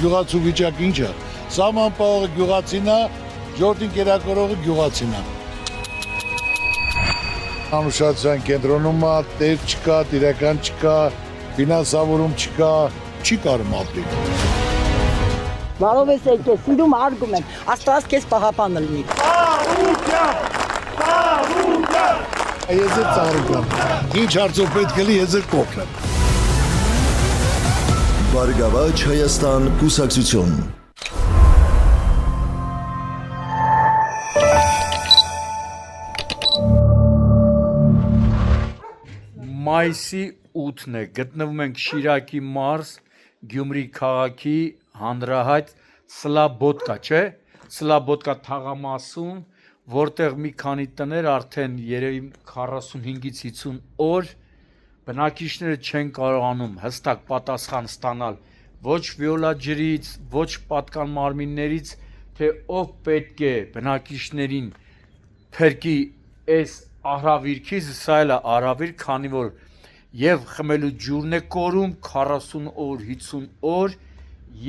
գյուղացու վիճակ ինչ է։ Սահմանապահողը գյուղացին է, ժողովրդին կերակրողը գյուղացին է։ Անուշացիան կենտրոնում է, տեր չկա, տիրական չկա, ֆինանսավորում չկա, չի կարում ապրել։ Բարով ես եկել, սիրում արգում եմ, Աստված քեզ պահապանը լինի։ Ես էլ ծառուկ եմ, ինչ հարցով պետք է լի, ես էլ կոքն եմ։ Բարգավաճ Հայաստան կուսակցություն։ Մայիսի 8-ն է, գտնվում ենք Շիրակի մարզ, Գյումրի քաղաքի հանրահայտ Սլաբոդկա, չէ՞, Սլաբոդկա թաղամասում, որտեղ մի քանի տներ արդեն երևի 45-ից 50 օր բնակիչները չեն կարողանում հստակ պատասխան ստանալ ոչ վիոլաջրից, ոչ պատկան մարմիններից, թե ով պետք է բնակիչներին փրկի այս ահրավիրքից, սա էլ է ահրավիր, քանի որ եւ խմելու ջուրն է կորում 40 օր, 50 օր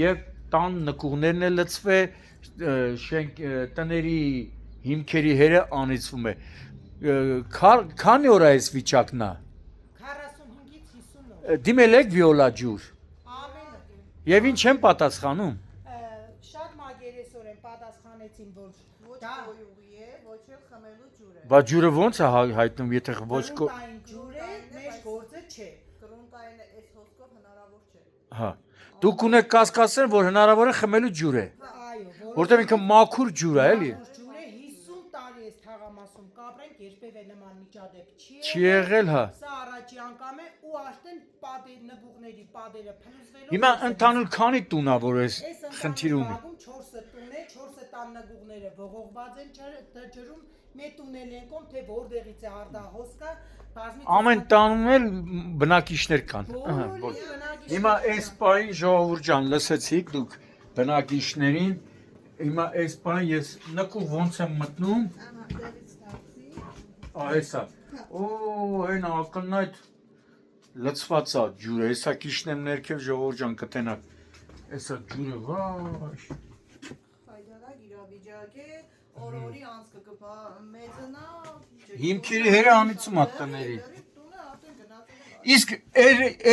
եւ տան նկուղներն է լցվե, տների հիմքերի հերը անիծվում է։ Քանի օր է այս վիճակն է։ 45-ից 50 օր։ Դիմել եք վիոլաջուր։ Ամենը։ Եվ ինչ են պատասխանում։ Շատ մագերեսոր են պատասխանեցին, որ Ոչ գոյուղի է, ոչ էլ խմելու ջուր է։ Բա ջուրը ո՞նց է հայտնում, եթե ոչ կրունտային ջուր է, մեր գործը չէ։ Կրունտային այս հոսքով հնարավոր չէ։ Հա։ Դուք ունեք կասկածներ, որ հնարավոր է խմելու ջուր է։ Այո, Որտեղ ինքը մաքուր ջուր է, էլի։ ջուր է 50 տարի է թաղամասում կապրենք, երբևէ նման միջադեպ Չի եղել, հա։ Սա առաջի անգամ է ու արդեն պատեր նվուղների պատերը փլուզվելով։ Հիմա ընդհանուր քանի տուն ա, որ այս խնդիր ունի։ 4 տուն է, 4 տան նվուղները ողողված են ջրում, մեր տունել են կոմ, թե որտեղից է արդահոսքը, բազմից Ամեն տանում էլ բնակիչներ կան։ Հիմա այս պահին ժողովուրդ ջան, լսեցիք դուք բնակիչներին, հիմա այս պահին ես նկուղ ոնց եմ մտնում։ Այսա։ Օ, այն ակննայդ լցված է ջուրը, հեսա քիշնեմ ներքև ժողովուրդ ջան կտենակ։ Այսա ջուրը, վայ։ Հայդարակ իրավիճակ է, օրորի անցքը կպա մեծնա։ Հիմքերի հերը անիծում ա տների։ Տունը արդեն գնացել է։ Իսկ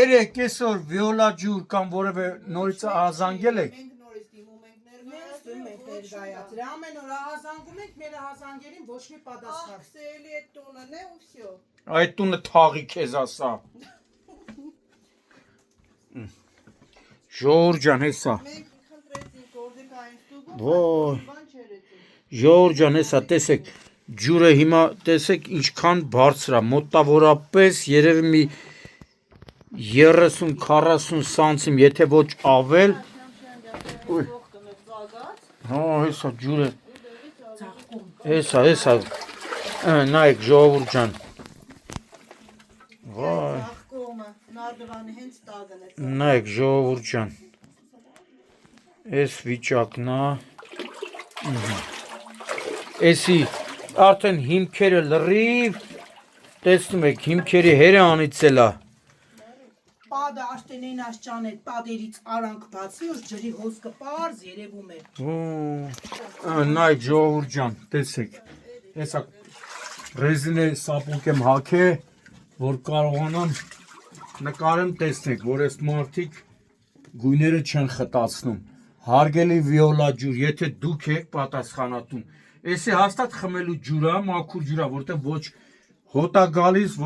երեք այսօր վիոլաջուր կամ որևէ նորից ազանգել եք։ Մենք նորից դիմում ենք ներկայացրել, ամեն օր ահազանգում ենք, մեր ահազանգերին ոչ մի պատասխան։ Սելի է տունն է ու վсё։ Այդ տունը թաղի քեզ ասա։ Ժողովուրդ ջան, հեսա։ Մենք խնդրեցինք գործիքային ստուգում, Ոյ։ բան չեր էցին։ Ժողովուրդ ջան, հեսա, տեսեք, ջուրը հիմա տեսեք ինչքան բարձր է, մոտավորապես երևի մի 30-40 սանտիմ, եթե ոչ ավել։ Հա, հեսա ջուրը։ Հեսա, նայեք ժողովուրդ ջան։ Վայ, Աղկոմը նարդվանի հենց տագն է։ նայեք ժողովուրդ ջան։ Այս վիճակն է։ Էսի արդեն հիմքերը լրիվ, տեսնում եք, հիմքերի հերը անիծել է։ Պատը աշտենեն աշճան է, պատերից արանք բացի, որ ջրի հոսքը պարզ երևում է։ Նայեք ժողովուրդ ջան, տեսեք։ Հեսա ռեզինե սապուկ եմ հագե, որ կարողանամ նկարեմ, տեսնեք, որ այս մարդիկ գույները չեն խտացնում։ Հարգելի վիոլաջուր, եթե դուք եք պատասխանատուն, էսի հաստատ խմելու ջուրա, մաքուր ջուրա, որտեղ ոչ հոտ է գալիս,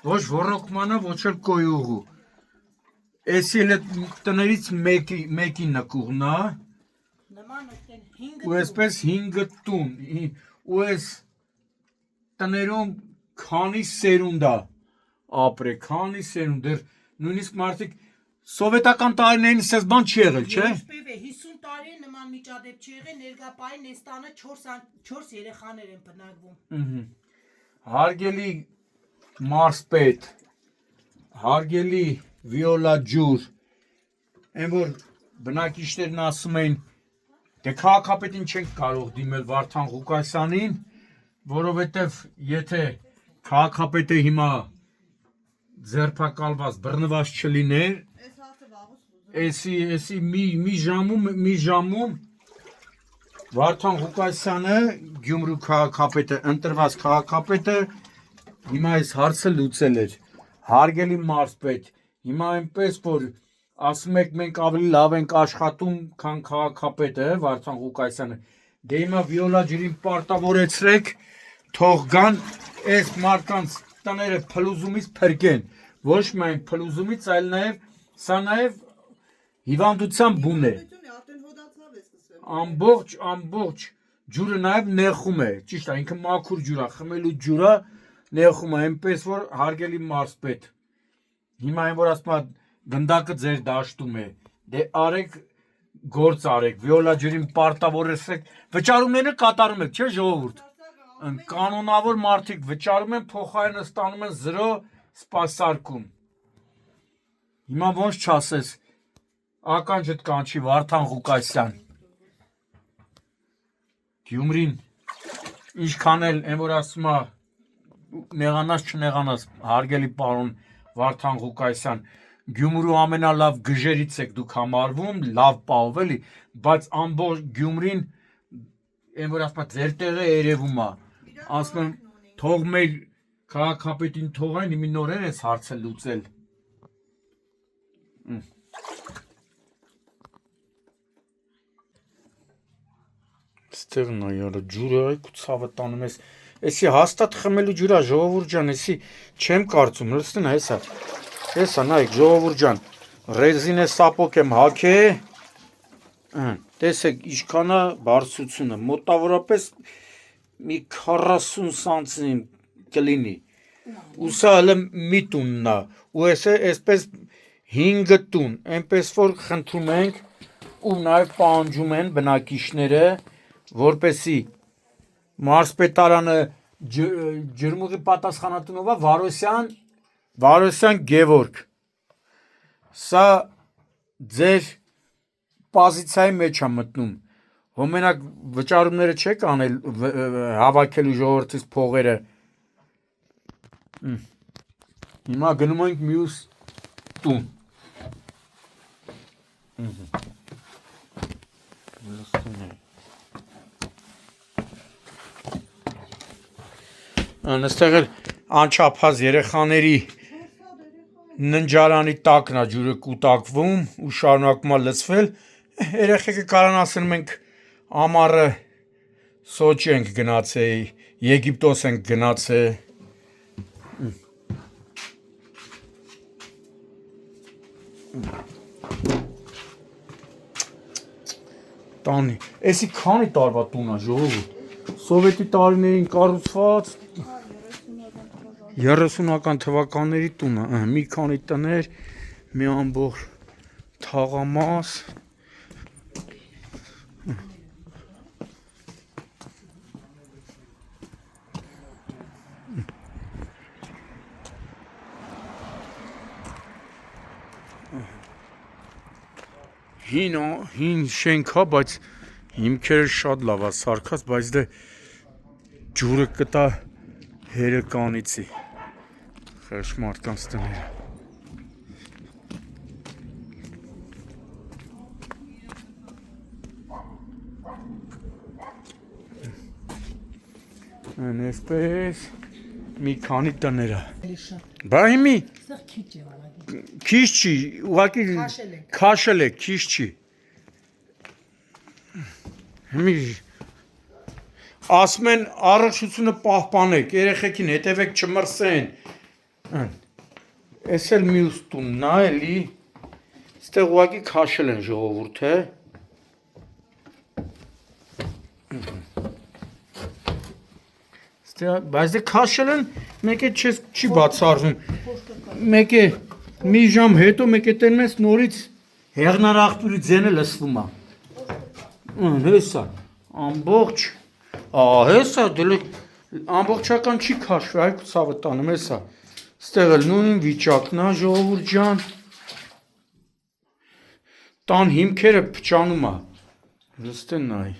ոչ ոռոգմանը, ոչ էլ կոյուղու։ Էսի էլ տներից մեկի նկուղն է, Նման այդտեն 5 ու այսպես 5 տուն, ու այս տներում քանի սերունդ է ապրե, քանի սերունդ, դեռ նույնիսկ մարդիկ սովետական տարիներին սես բան չի եղել, չէ՞։ Երբևէ 50 տարի է նման միջադեպ չի եղել, ներկապային այս տանը 4 երեխաներ են բնակվում։ Հարգելի մարզպետ, հարգելի վիոլաջուր, այն որ բնակիչներն ասում էին, դե քաղաքապետին չենք կարող դիմել Վարդան Ղուկասյանին, որովհետև եթե քաղաքապետը հիմա ձերբակալված, բռնված չլիներ, Այս հարցը վաղուց Էսի մի ժամում Վարդան Ղուկասյանը Գյումրու քաղաքապետը ընտրված քաղաքապետը հիմա այս հարցը լուծել էր հարգելի մարզպետ հիմա այնպես որ ասում եք մենք ավելի լավ ենք աշխատում քան քաղաքապետը Վարդան Ղուկասյանը դե հիմա վիոլա ջրին պարտավորեցրեք թող գան այս մարդկանց տները փլուզումից փրկեն ոչ միայն փլուզումից այլ նաև սա նաև հիվանդության բուն է Արդեն հոդացավ է սկսվել։ ամբողջ ջուրը նաև նեխում է ճիշտ է ինքը մաքուր ջուր է խմելու ջուրը նեխում է այնպես որ հարգելի մարզպետ հիմա այն որ ասում է գնդակը ձեր դաշտում է դե արեք գործ արեք վիոլա ջրին պարտավորեցրեք վճարումները կատարում եք չէ ժողովուրդ կանոնավոր մարդիկ վճարում են փոխարենը ստանում են 0 սպասարկում հիմա ոնց չասես ականջդ կանչի Վարդան Ղուկասյան Գյումրին ինչքան էլ այն որ ասում է նեղանաս չնեղանաս հարգելի պարոն Վարդան Ղուկասյան Գյումրու ամենալավ գժերից եք դուք համարվում լավ պահով էլի բայց ամբողջ Գյումրին այն որ ասում է ձեր տեղը երևում է ասում եմ թող մեր քաղաքապետին թողային իմի նորեն էս հարցը լուծել Ստեղ նա յարա ջուրը այ ցավը տանում ես էսի հաստատ խմելու ջուրա ժողովուրդ ջան էսի չեմ կարծում լսնա հեսա նայեք ժողովուրդ ջան ռեզինե սապոկ եմ հագե տեսեք ինչքանա բարձրությունը մոտավորապես մի 40 սանտիմ կլինի ու սա հələ մի տունն է ու այսպես 5 տուն այնպես որ խնդրում ենք ու նաև պահանջում են բնակիչները որպեսի մարզպետարանը ջրմուղի պատասխանատունով է Վարոսյան Գևորգ սա ձեր պոզիցիայի մեջ է մտնում Հոմենակ վճարումները չեք անել հավաքելու ժողովրդից փողերը հիմա գնում ենք մյուս տուն Անստեղ էլ անչափահաս երեխաների ննջարանի տակն է ջուրը կուտակվում ու շարունակում է լցվել երեխեքը կարան ասեն մենք ամառը Սոչի ենք գնացել Եգիպտոս ենք գնացել Տանի էսի քանի տարվա տուն է ժողովուրդ Սովետի տարիներին կառուցված 30-ական թվականների տունը մի քանի տներ մի ամբողջ թաղամաս հին շենք է, բայց հիմքերը շատ լավ է սարքած, բայց դե ջուրը կտա հերեկանիցի խեղճ մարդկանց տները Այսպես մի քանի տները Բա հիմի Քիչ չի, ուղղակի քաշել եք, քիչ չի Հիմի ասում են առողջությունը պահպանեք, երեխեքին հետևեք չմրսեն Էս էլ մյուս տունն է էլի Ստեղ ուղղակի քաշել են ժողովուրդը Բայց դե քաշել են, մեկ է չի բացառվում Մեկ է մի ժամ հետո մեկ է տենում ես նորից հեղնարաղբյուրի ձենը լսվում է Հեսա, ամբողջ Հեսա, ամբողջական չի քաշվի, այ ցավը տանում հեսա Ստեղ էլ նույն վիճակն է ժողովուրդ ջան Տան հիմքերը փչանում է Լստեն նայ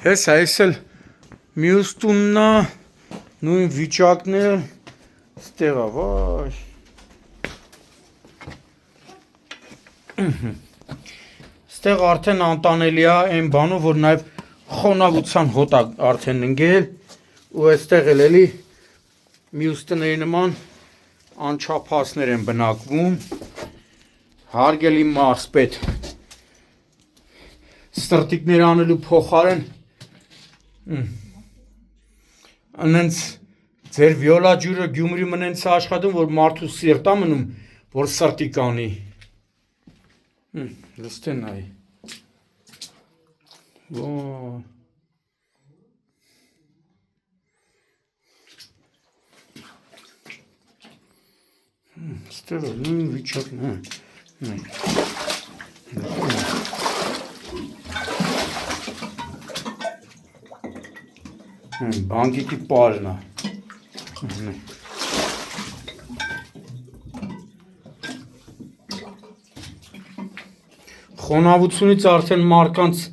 Հեսա էսել մյուս տուննա նույն վիճակն է ստեղա վայ Ստեղ արդեն անտանելի է այն բանով որ նաև խոնավության հոտ է արդեն ընկել ու այստեղ էլի մյուս տների նման անչափահասներ են բնակվում հարգելի մարզպետ ստրտիկներ անելու փոխարեն անենց ձեր վիոլա ջուրը Գյումրի մնենց աշխատում որ մարդու սիրտա մնում որ սրտիկ անի լստեն այ Wow. Ստեղ նույն վիճակն է Բանկիկի պարն է Խոնավությունից արդեն մարկանց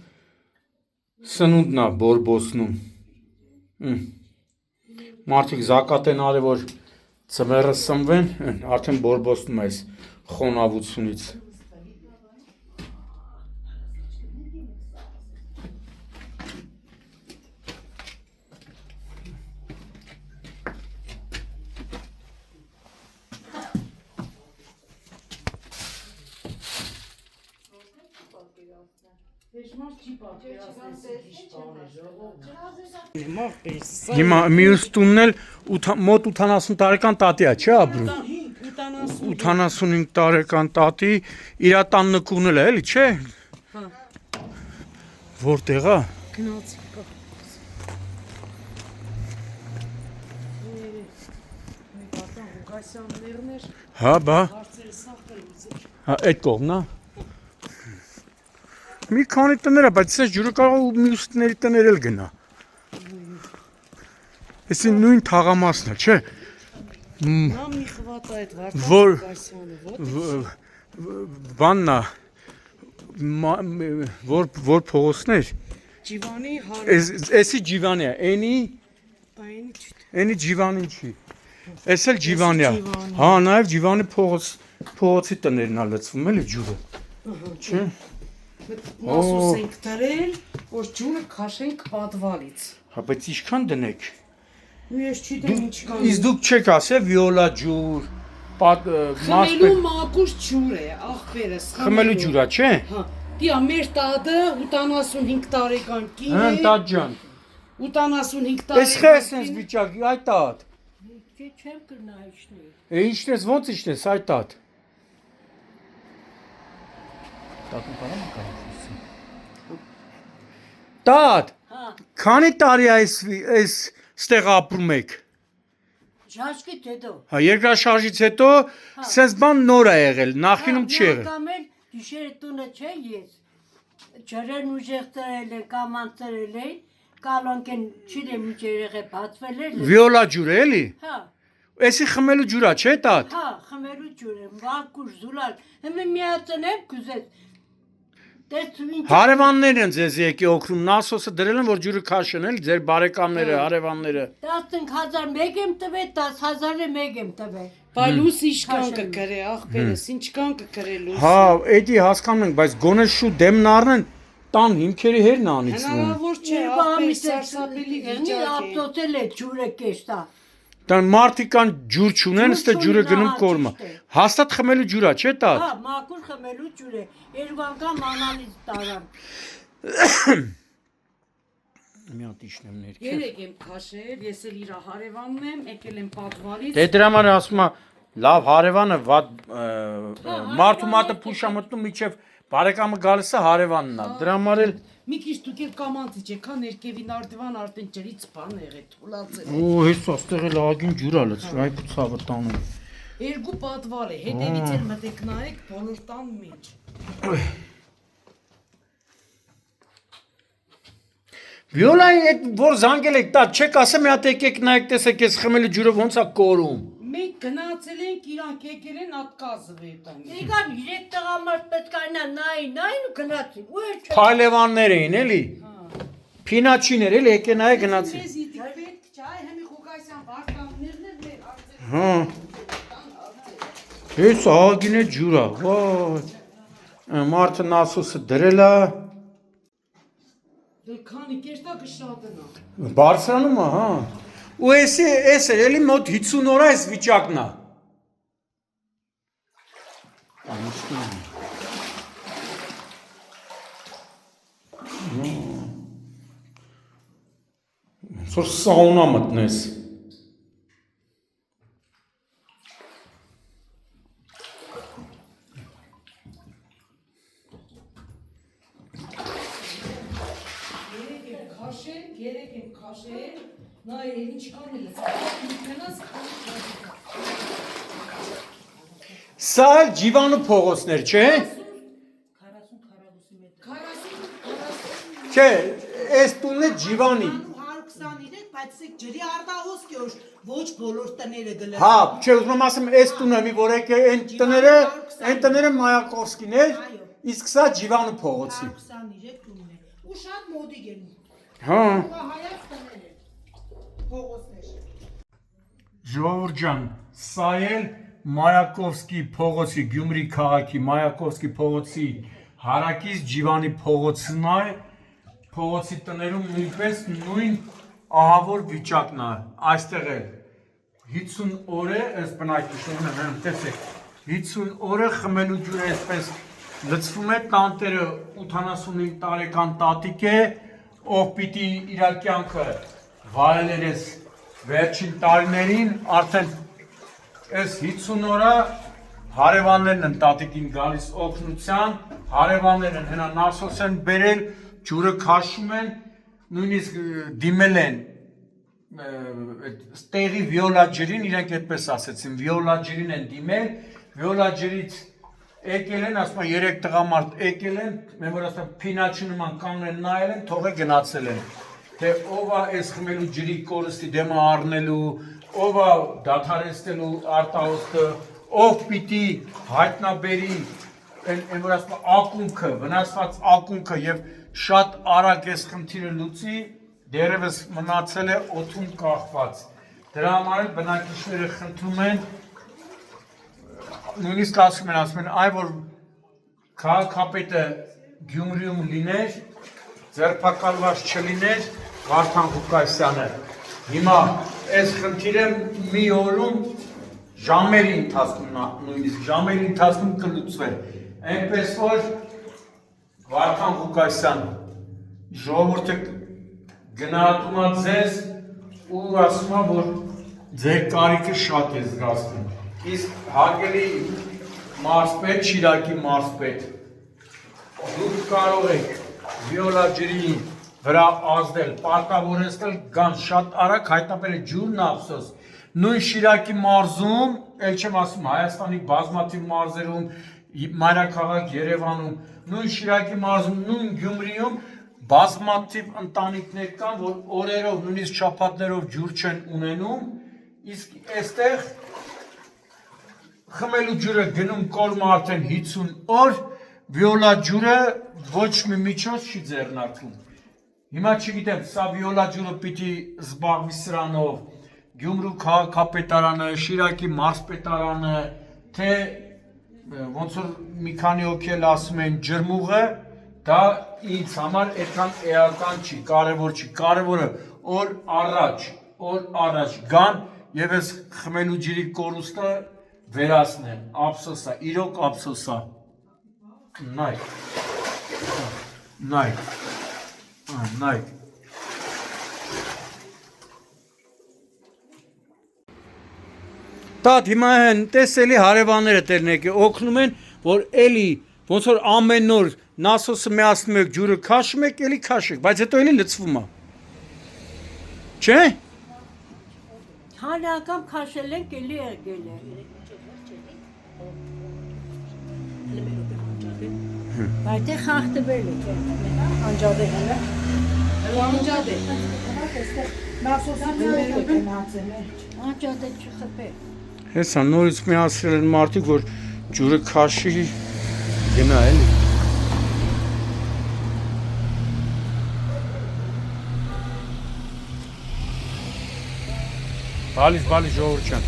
սնունդն է բորբոսնում մարդիկ զակատ են արել որ ծմերը սնվեն արդեն բորբոսնում է այս խոնավությունից Հիմա մյուս տունն էլ մոտ 80 տարեկան տատի է, չէ՞ ապրում 85 տարեկան տատի իր տան նկուղն էլ է, էլի, չէ՞։ Որտեղ է։ Գնացի Հա, բա։ Հա, այդ կողմն է։ Մի քանի տներ է, բայց այս ջուրը կարող է մյուս տների տներ էլ գնա։ Էսի նույն թաղամասն է, չէ։ Նա մի խվատ այդ Որ Վարդան բանն է, որ փողոցներ։ Ջիվանի հարը Էսի ջիվանի է, էնի ջիվանին չի։ Էս էլ ջիվանի է։ Հա, նաև ջիվանի փողոցի տներն է լցվում, էլի ջուրը։ Չէ։ Մասուս ենք տրել, որ ջուրը քաշենք պատվալից Հա, բայց ինչքան դնեք։ Ես չիտեմ ինչքան Իսկ դուք չեք ասել վիոլա ջուր, Խմելու մակուս ջուր է, աղբերս խմելու ջուրա, չէ։ Հա, դիա մեր տադը 85 տարեկան կին Հա, է տատ ջան։ 85 Էս խես ես վիճակի, այ տատ։ Չեմ կրնա իջնի Ինչն ես, ոնց ինչն ես, այ տատ։ Տատն կարամ կարող Տատ, քանի տարի այս ստեղ ապրում եք։ Շաշկից հետո Հա, երկրաշարժից հետո սենց բան նոր է եղել, նախինում չի եղել։ Կամ էլ դիշերը տունը չէ ես Ջրերն ուժեղ տրել են, կաման տրել են Կալոնք են չիրեմ ինչ երեղ է բացվել էր Վիոլա ջուր է, էլի։ Հա, Էսի խմելու ջուրա, չէ տատ։ հա, խմելու ջուր եմ, վակուր, զուլալ Հմե միացնեմ կուզեց Հարևաններ են ձեզ եկի օգնում, նասոսը դրել են, որ ջուրը քաշեն, էլի, ձեր բարեկամները, հարևանները։ 15,000 մեկ եմ տվել, 10,000-ը մեկ եմ տվել Բայ լուս ինչքան կկրե, աղբերս, ինչքան կկրե լուս Հա, էդի հասկանում ենք, բայց գոնե շու դեմն առնեն, տան հիմքերի հերն անիցվում։ Հնարավոր չէ, աղբեր, սարսափելի վիճակ է Ապտոտել է ջուրը կեշտա Տան մարդիկան ջուր չունեն, ստե ջուրը գնում կորմը։ Հաստատ խմելու ջուրա, չէ տատ։ Հա, մաքուր խմելու ջուր է, երկու անգամ անալիզ տարան Մի հատ իշնեմ ներքև։ Երեք եմ քաշել, ես էլ իր հարևանն եմ, եկել եմ պատվալից Դե դրա համար ասում եմ, լավ հարևանը վատ մարդու մատը փուշա մտնում միջև բարեկամը գալիս է հարևանն է։ Դրա համար էլ Մի քիչ դուք էլ կամանցի ջեկա ներքևին արդիվան արդեն ջրից բան եղե թուլացել Օ, հեսա ստեղ էլ ագին ջուրա լցվի, այ ցավը տանում։ Երկու պատվալ է, հետևից էլ մտեք նայեք բոլոր տան մեջ Վիոլայի այդ որ զանգել եք, դա չեք ասեմ մի հատ եկեք նայեք տեսեք այս խմելու ջուրը ոնց է կորում։ Մենք գնացել ենք իրանք եկել են ատկազվի տան։ Իրական 3 տղամարդ պետք է այնա նային ու գնացին։ Ու էլ չէ։ Փայլևաններ էին, էլի։ Փինաչիներ էլի եկե նայ գնացին։ Մեզ իդի պետք չէ, հեմի Ղուկասյան վարկաններն էլ մեր արծեր։ Հա։ Էս ահագին է ջուրա, վայ։ Մարդը նասոսը դրել է։ Դե քանի կերտակը շատն է։ Բարձրանում է, հա։ Ու էս է, էլի մոտ 50 օր այս վիճակն է։ Որ սաունա մտնես։ Երեք եմ քաշել, նա ինչ կանել է, մտնած Սա էլ ջիվանու փողոցներ, չէ։ 40 Չէ, այս տունն է ջիվանի։ 123, բայց սեք ջրի արտահոսք է, ոչ բոլոր տները գլել։ Հա, չէ, ուզում եմ ասեմ, այս տունը մի որ եկե այն տները Մայակովսկիներ, իսկ սա ջիվանու փողոցի։ 123 տունն է։ Ու շատ մոդիկ են։ Հա։ Հայաց տներ են։ Փողոցներ։ Ժողովուրդ ջան, սա էլ Մայակովսկի փողոցի, Գյումրի քաղաքի Մայակովսկի փողոցի հարակից ջիվանի փողոցն է, փողոցի տներում նույնպես նույն ահավոր վիճակն է, այստեղ էլ 50 օր է, այս բնակիչներն են, տեսեք, 50 օր է խմելու ջուրը այսպես լցվում է, տանտերը 85 տարեկան տատիկ է, ով պիտի իր կյանքը վայելեր այս վերջին տարիներին, արդեն այս 50 օրը հարևաններն են տատիկին գալիս օգնության, հարևաններն հենա նասոս են բերել, ջուրը քաշում են, նույնիսկ դիմել են ստեղի վիոլա ջրին, իրենք այդպես ասեցին, վիոլա ջրին են դիմել, վիոլա ջրից եկել են, ասում են 3 տղամարդ եկել են, մենք որ ասում փինաչի նման կանգնել նայել են, թողը գնացել են, թե ով է այս խմելու ջրի կորստի դեմը առնելու, ով է դադարեցնելու արտահոսքը, ով պիտի հայտնաբերի այն որ ասում ակունքը, վնասված ակունքը եւ շատ արագ այս խնդիրը լուծի, դերևս մնացել է օդում կախված։ Դրա համար էլ բնակիչները խնդրում են, նույնիսկ ասում են, այ որ քաղաքապետը Գյումրիում լիներ, ձերբակալված չլիներ Վարդան Ղուկասյանը։ Հիմա այս խնդիրը մի օրում ժամերի ընթացքում նույնիսկ ժամերի ընթացքում կլուծվեր։ Այնպես որ Վարդան Ղուկասյան ժողովուրդը գնահատում է ձեզ ու ասում է, որ ձեր կարիքը շատ է զգացվում։ Իսկ հարգելի մարզպետ, Շիրակի մարզպետ, դուք կարող եք վիոլա ջրի վրա ազդել, պարտավորեցնել գան շատ արագ հայտնաբերել ջուրն ափսոս։ Նույն Շիրակի մարզում, ել չեմ ասում Հայաստանի բազմաթիվ մարզերում, մայրաքաղաք Երևանում, նույն Շիրակի մարզում, նույն Գյումրիում բազմաթիվ ընտանիքներ կան, որ օրերով, նույնիսկ շաբաթներով ջուր չեն ունենում, իսկ այստեղ խմելու ջուրը գնում կորում արդեն 50 օր, վիոլա ջուրը ոչ մի միջոց չի ձեռնարկվում։ Հիմա չգիտեմ, սա վիոլա ջուրը պիտի զբաղվի սրանով, Գյումրու քաղաքապետարանը, Շիրակի մարզպետարանը, թե ոնց որ մի քանի հոգի էլ ասում են ջրմուղը, դա ինձ համար այդքան էական չի, կարևոր չի, կարևորը օր առաջ գան եւ այս խմելու ջրի կորուստը վերացնեն, ափսոսա, իրոք ափսոսա։ Նայք։ Տատ հիմա են տեսելի հարևանները տերնեք օգնում են, որ էլի ոնց որ ամեն օր նասոսը միացնում եք ջուրը քաշում եք, էլի քաշեք, բայց հետո էլի լցվում է։ Չէ՞։ Հանրական քաշել ենք, էլի եկել է։ Բայց է խախտվել է։ Անջատել է։ Անջադ է։ Նասոսի դերերը գնացել է։ Անջատը չխփե։ Հեսա նորից միացրել են մարդիկ, որ ջուրը քաշի գնա էլի։ Բալիս ժողովուրդ ջան։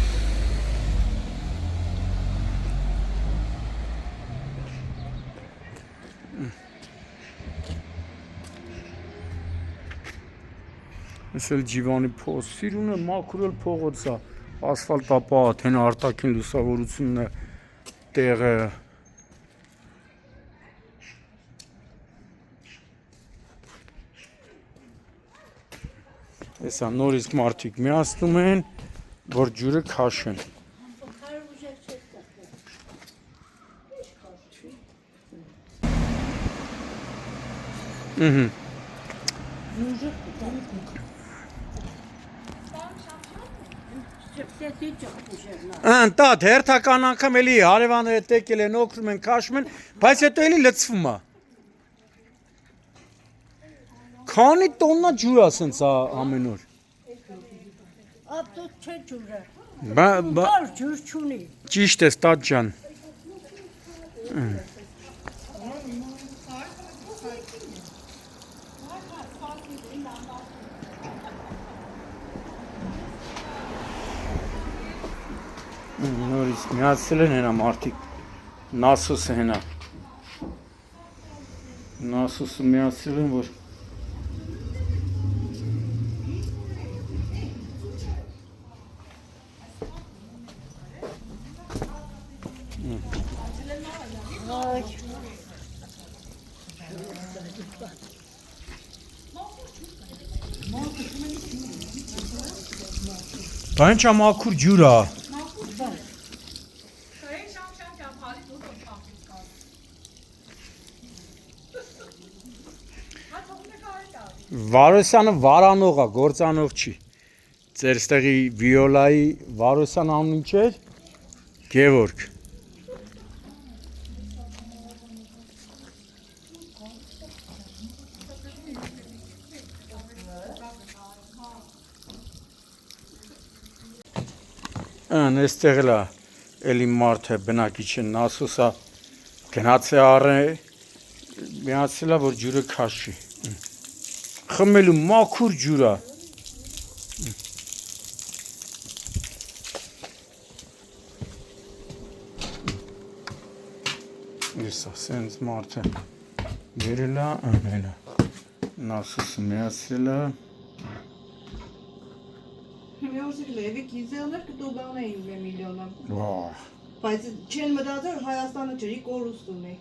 Այսել ջիվանի փոս, սիրուն է մաքրել փողոցա, ասֆալտապատ, հեն արտաքին լուսավորությունն է տեղը։ Հեսա նորից մարդիկ միացնում են, որ ջուրը քաշեն։ Անտա հերթական անգամ էլի հարևանները տեկել են, օգնում են, քաշում են, բայց հետո էլի լցվում է։ Քանի տոննա ջուր է սենց ամեն օր։ Ապտոց չէ ջուրը։ Բա Ջուր չունի։ ճիշտ է, ստատ ջան։ Նորից միացել են հենա մարդիկ, նասոսը հենա, նասոսը միացել են, որ բա ինչ ամաքուր ջուր է։ Վարոսյանը վարանող է, գործանող չի։ Ձեր ստեղի վիոլայի Վարոսյան անուն ինչ էր։ Գևորգ։ Այստեղ էլ էլի մարդ է, բնակիչ է, նասոսա գնաց է առը, միացել է, որ ջուրը քաշի։ Խմելու մաքուր ջուր է։ Եսա, սենց մարդ է բերել է, անել է։ Նասոսը միացրել է։ Միորսիկը էվի կիզելներ կտուգան էին 1 միլիոնը։ Վահ։ Բայց չեն մտածել Հայաստանը ջրի կորուստ ունի։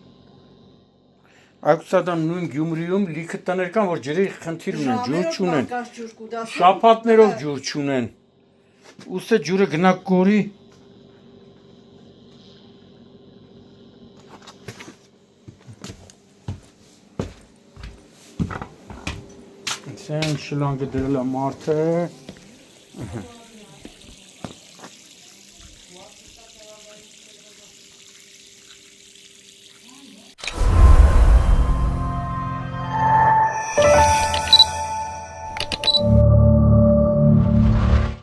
Այգուցադան նույն Գյումրիում լիքը տներ կան, որ ջրի խնդիր ունեն, ջուր չունեն, ջուր կուտասեն։ շաբաթներով ջուր չունեն, ուստի ջուրը գնա կորի։ Սեն շլանգը դրել է մարդը,